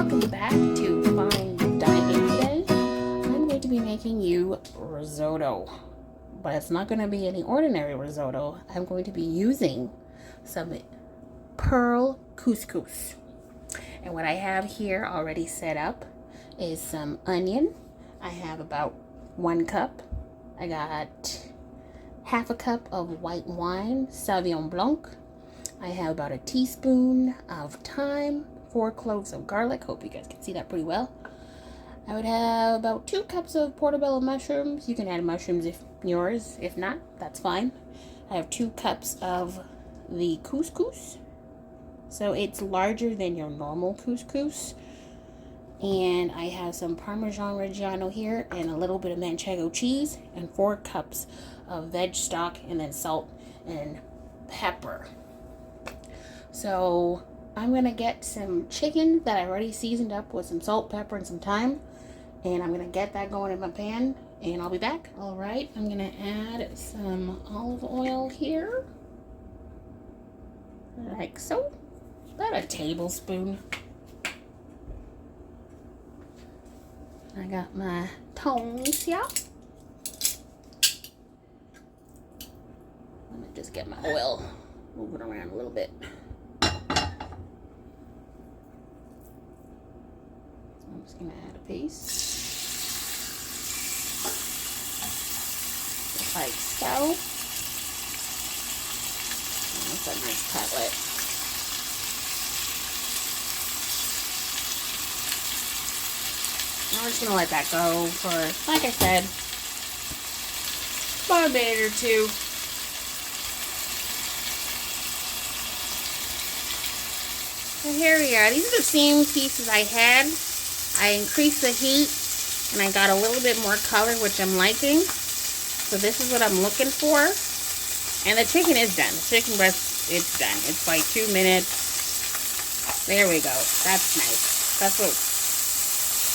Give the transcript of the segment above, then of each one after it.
welcome back to Fine Dining. Today I'm going to be making you risotto, but it's not going to be any ordinary risotto. I'm going to be using some pearl couscous, and what I have here already set up is some onion. I have about 1 cup. I got half a cup of white wine, Sauvignon Blanc. I have about a teaspoon of thyme, 4 cloves of garlic. Hope you guys can see that pretty well. I would have about 2 cups of portobello mushrooms. You can add mushrooms if yours. If not, that's fine. I have 2 cups of the couscous. So it's larger than your normal couscous. And I have some parmesan Reggiano here and a little bit of manchego cheese and 4 cups of veg stock and then salt and pepper. So I'm gonna get some chicken that I already seasoned up with some salt, pepper, and some thyme, and I'm gonna get that going in my pan, and I'll be back. All right, I'm gonna add some olive oil here, like so, about a tablespoon. I got my tongs here. Let me just get my oil, move it around a little bit. I'm just going to add a piece, just like so. That's a nice cutlet. Now we're just going to let that go for, like I said, about a minute or two. So here we are. These are the same pieces I had. I increased the heat and I got a little bit more color, which I'm liking. So this is what I'm looking for. And the chicken is done. The chicken breast, it's done. It's like 2 minutes. There we go. That's nice. That's what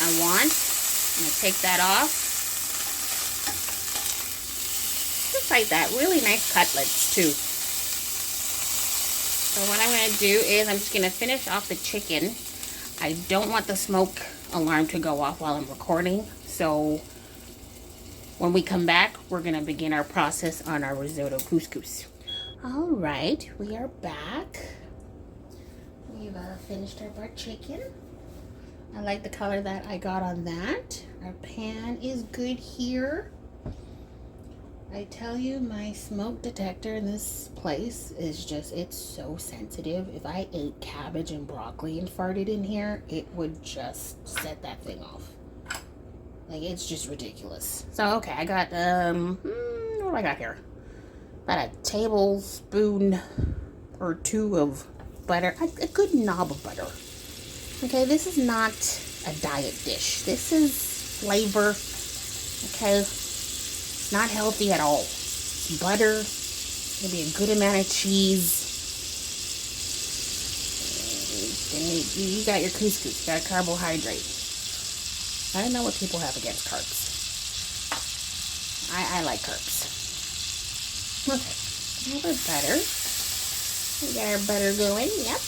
I want. I'm going to take that off. Just like that. Really nice cutlets too. So what I'm going to do is I'm just going to finish off the chicken. I don't want the smoke alarm to go off while I'm recording. So when we come back, we're going to begin our process on our risotto couscous. All right, we are back. We've finished up our chicken. I like the color that I got on that. Our pan is good here. I tell you, my smoke detector in this place is just, it's so sensitive. If I ate cabbage and broccoli and farted in here, it would just set that thing off. Like, it's just ridiculous. So, okay, I got, what do I got here? About a tablespoon or 2 of butter. A good knob of butter. Okay, this is not a diet dish. This is flavor, okay? Not healthy at all. Butter, maybe a good amount of cheese. And you got your couscous, you got carbohydrate. I don't know what people have against carbs. I like carbs. Okay, now our butter. We got our butter going, yep.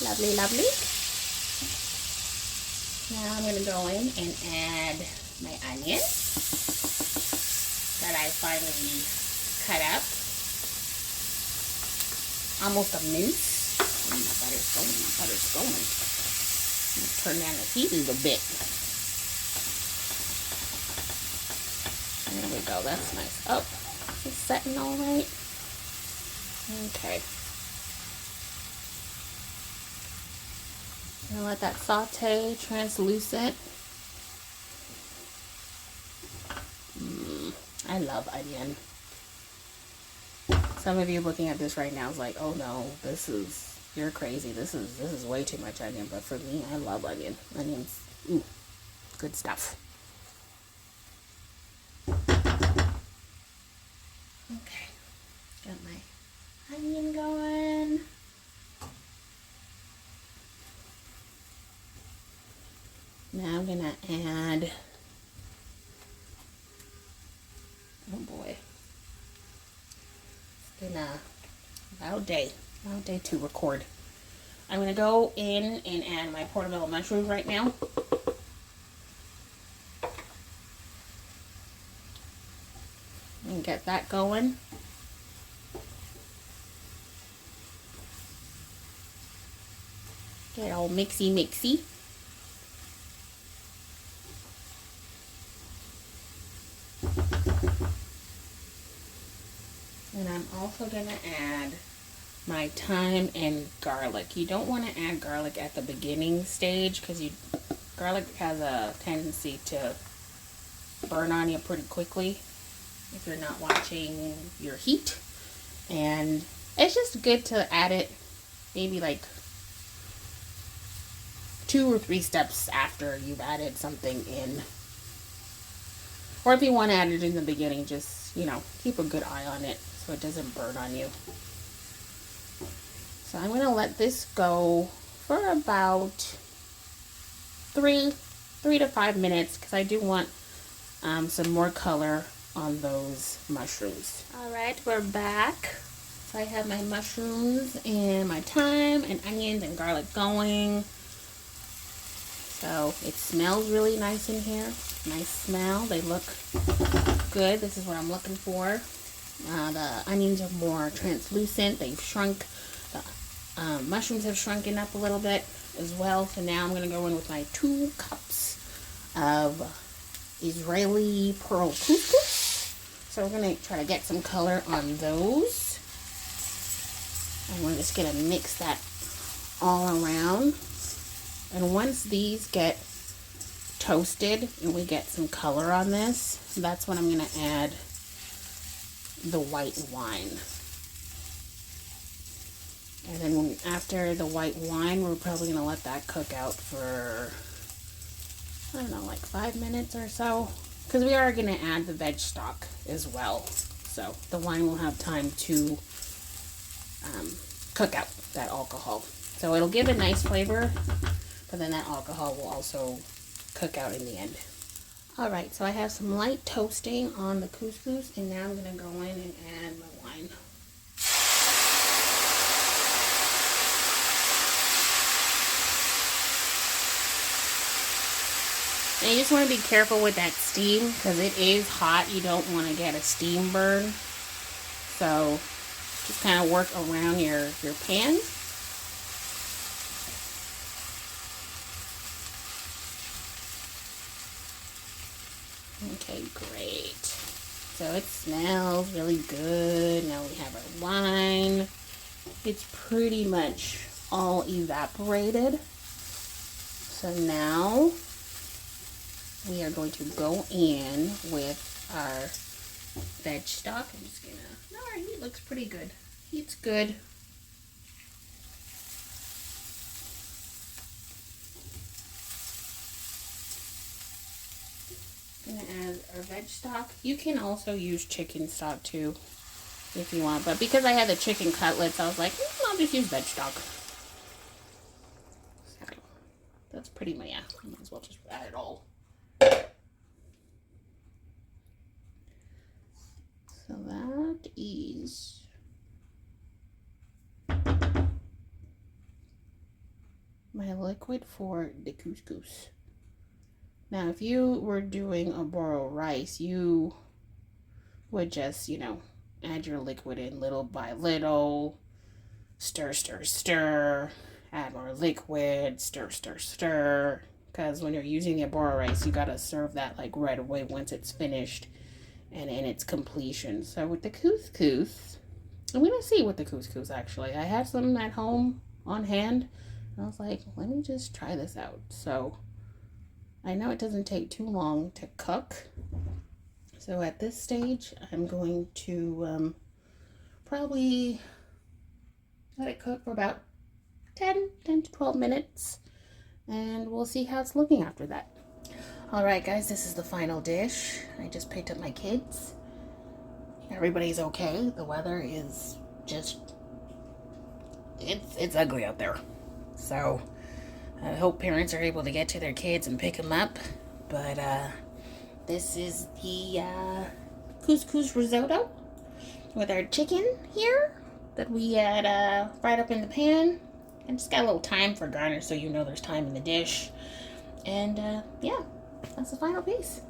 Lovely, lovely. Now I'm going to go in and add my onion that I finally cut up. Almost a mince. Oh, my butter's going, my butter's going. I'm going to turn down the heat a little bit. There we go, that's nice. Oh, it's setting all right. Okay. I'm going to let that saute, translucent. I love onion. Some of you looking at this right now is like, oh no, you're crazy. This is way too much onion. But for me, I love onion. Onions, ooh, good stuff. Okay, got my onion going. Now I'm gonna add, oh boy, it's been a wild day to record. I'm going to go in and add my portobello mushrooms right now. And get that going. Get all mixy. And I'm also going to add my thyme and garlic. You don't want to add garlic at the beginning stage because garlic has a tendency to burn on you pretty quickly if you're not watching your heat. And it's just good to add it maybe like 2 or 3 steps after you've added something in. Or if you want to add it in the beginning, just, you know, keep a good eye on it so it doesn't burn on you. So I'm going to let this go for about 3 to 5 minutes because I do want some more color on those mushrooms. Alright, we're back. So I have my mushrooms and my thyme and onions and garlic going. So it smells really nice in here. Nice smell. They look good. This is what I'm looking for. The onions are more translucent. They've shrunk. The mushrooms have shrunken up a little bit as well. So now I'm going to go in with my 2 cups of Israeli pearl couscous. So we're going to try to get some color on those. And we're just going to mix that all around. And once these get toasted and we get some color on this, that's when I'm going to add the white wine. And then after the white wine, we're probably going to let that cook out for, I don't know, like 5 minutes or so. Because we are going to add the veg stock as well. So the wine will have time to cook out that alcohol. So it'll give a nice flavor, but then that alcohol will also cook out in the end. Alright, so I have some light toasting on the couscous, and now I'm going to go in and add my wine. And you just want to be careful with that steam because it is hot. You don't want to get a steam burn. So just kind of work around your pan. Okay, great. So it smells really good. Now we have our wine. It's pretty much all evaporated. So now we are going to go in with our veg stock. I'm just gonna, no, our heat looks pretty good. Heat's good. Gonna add our veg stock. You can also use chicken stock too if you want, but because I had the chicken cutlets, I was like, I'll just use veg stock. So that's pretty much, yeah, I might as well just add it all. So that is my liquid for the couscous. Now, if you were doing a boro rice, you would just, you know, add your liquid in little by little, stir, stir, stir, add more liquid, stir, stir, stir. Because when you're using the boro rice, you gotta serve that like right away once it's finished and in its completion. So with the couscous, I'm gonna see with the couscous actually. I have some at home on hand. And I was like, let me just try this out. So I know it doesn't take too long to cook. So at this stage, I'm going to probably let it cook for about 10 to 12 minutes. And we'll see how it's looking after that. Alright guys, this is the final dish. I just picked up my kids. Everybody's okay. The weather is just, it's ugly out there. So I hope parents are able to get to their kids and pick them up. But this is the couscous risotto with our chicken here that we had fried up in the pan. And just got a little thyme for garnish so you know there's thyme in the dish. And yeah, that's the final piece.